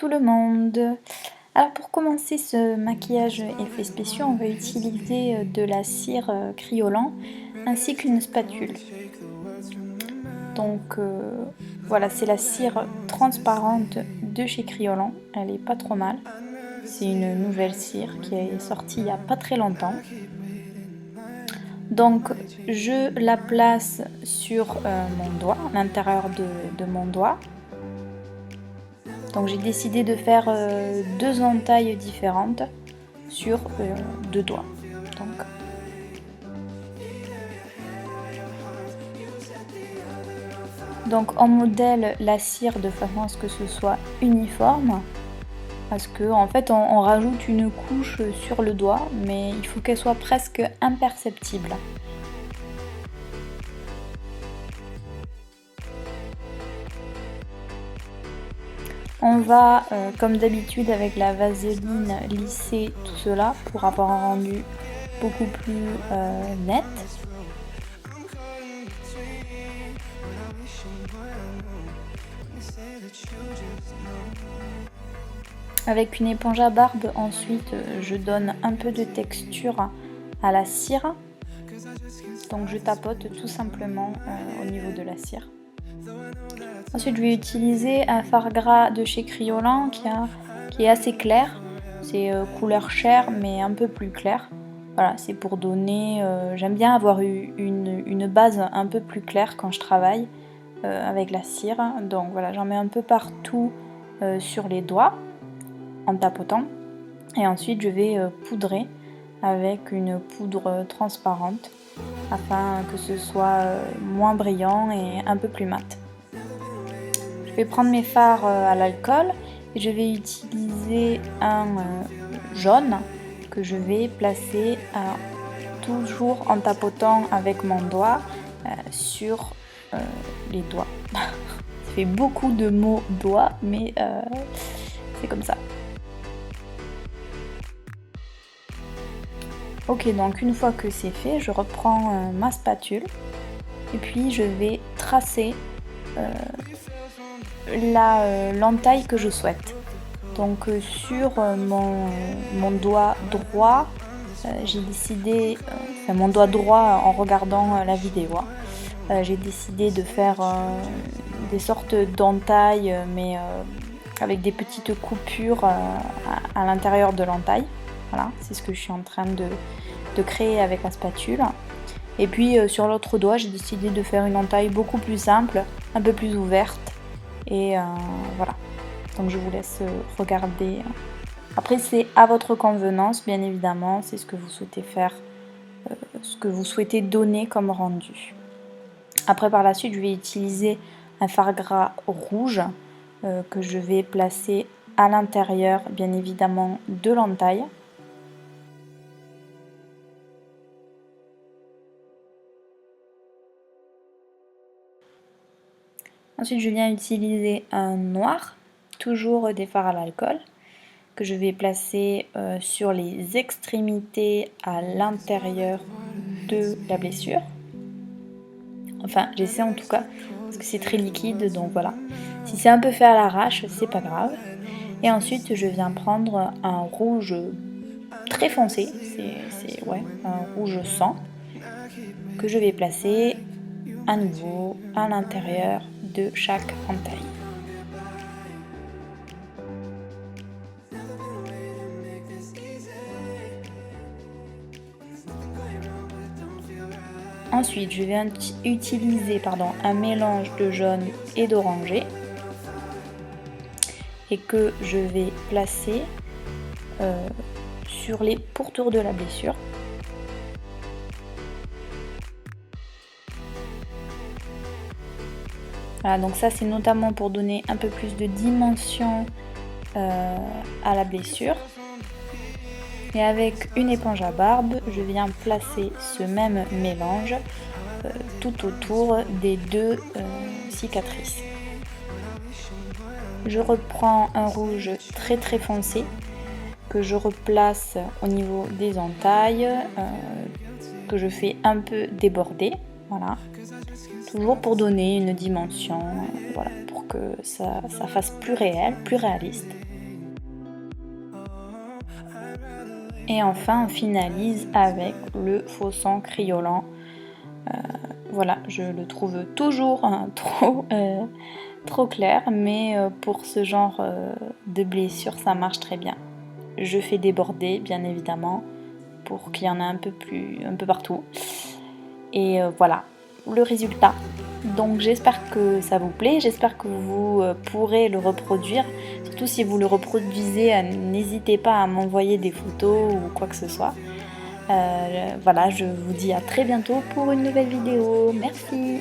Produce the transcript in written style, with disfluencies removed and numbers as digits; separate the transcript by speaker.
Speaker 1: tout le monde. Alors pour commencer ce maquillage effets spéciaux, on va utiliser de la cire Kryolan ainsi qu'une spatule. Donc voilà, c'est la cire transparente de chez Kryolan, elle est pas trop mal. C'est une nouvelle cire qui est sortie il n'y a pas très longtemps. Donc je la place sur mon doigt, l'intérieur de mon doigt. Donc j'ai décidé de faire deux entailles différentes sur deux doigts. Donc on modèle la cire de façon à ce que ce soit uniforme. Parce que en fait on rajoute une couche sur le doigt, mais il faut qu'elle soit presque imperceptible. On va, comme d'habitude avec la vaseline, lisser tout cela pour avoir un rendu beaucoup plus net. Avec une éponge à barbe, ensuite, je donne un peu de texture à la cire. Donc je tapote tout simplement au niveau de la cire. Ensuite, je vais utiliser un fard gras de chez Kryolan qui est assez clair. C'est couleur chair, mais un peu plus clair. Voilà, c'est pour donner... j'aime bien avoir une base un peu plus claire quand je travaille avec la cire. Donc voilà, j'en mets un peu partout sur les doigts en tapotant. Et ensuite, je vais poudrer avec une poudre transparente afin que ce soit moins brillant et un peu plus mat. Je vais prendre mes fards à l'alcool et je vais utiliser un jaune que je vais placer toujours en tapotant avec mon doigt sur les doigts. Ça fait beaucoup de mots doigts, mais c'est comme ça. Ok, donc une fois que c'est fait, je reprends ma spatule et puis je vais tracer l'entaille que je souhaite. Donc sur mon doigt droit, j'ai décidé, enfin mon doigt droit en regardant la vidéo, j'ai décidé de faire des sortes d'entailles, mais avec des petites coupures à l'intérieur de l'entaille. Voilà, c'est ce que je suis en train de créer avec la spatule. Et puis sur l'autre doigt, j'ai décidé de faire une entaille beaucoup plus simple, un peu plus ouverte. Et voilà, donc je vous laisse regarder. Après c'est à votre convenance, bien évidemment, c'est ce que vous souhaitez faire, ce que vous souhaitez donner comme rendu. Après par la suite, je vais utiliser un fard gras rouge que je vais placer à l'intérieur, bien évidemment, de l'entaille. Ensuite, je viens utiliser un noir, toujours des fards à l'alcool, que je vais placer sur les extrémités à l'intérieur de la blessure. Enfin, j'essaie en tout cas, parce que c'est très liquide, donc voilà. Si c'est un peu fait à l'arrache, c'est pas grave. Et ensuite, je viens prendre un rouge très foncé, c'est ouais, un rouge sang, que je vais placer à nouveau à l'intérieur de chaque entaille. Ensuite, je vais utiliser un mélange de jaune et d'orangé et que je vais placer sur les pourtours de la blessure. Voilà, donc ça c'est notamment pour donner un peu plus de dimension à la blessure. Et avec une éponge à barbe, je viens placer ce même mélange tout autour des deux cicatrices. Je reprends un rouge très très foncé que je replace au niveau des entailles, que je fais un peu déborder, voilà. Toujours pour donner une dimension, voilà, pour que ça fasse plus réel, plus réaliste. Et enfin on finalise avec le faux sang criolant. Voilà, je le trouve toujours trop clair, mais pour ce genre de blessure ça marche très bien. Je fais déborder bien évidemment pour qu'il y en ait un peu partout. Et voilà le résultat. Donc j'espère que ça vous plaît, j'espère que vous pourrez le reproduire. Surtout si vous le reproduisez, n'hésitez pas à m'envoyer des photos ou quoi que ce soit. Voilà, je vous dis à très bientôt pour une nouvelle vidéo. Merci.